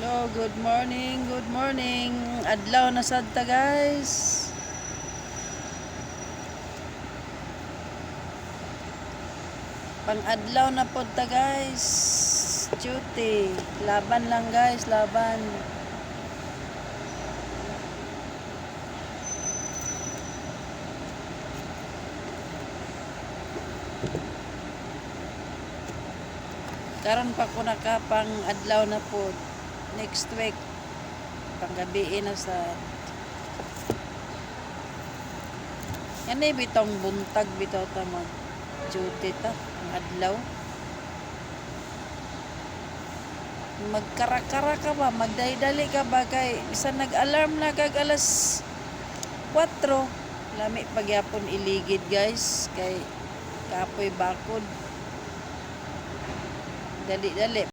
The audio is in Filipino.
Hello, good morning, good morning. Adlaw na sadta guys. Pang-adlaw na pod ta guys. Duty. Laban lang guys, laban. Karon pa ko naka pang-adlaw na pod. Next week panggabi na sa yan bitong buntag bitaw ta mag duty ta ang adlaw. Magkara-kara ka ba, magdali-dali ka ba kay bisan nag-alarm na kag alas 4 lami pagyapon iligid guys kay kapoy bakod. Dali-dali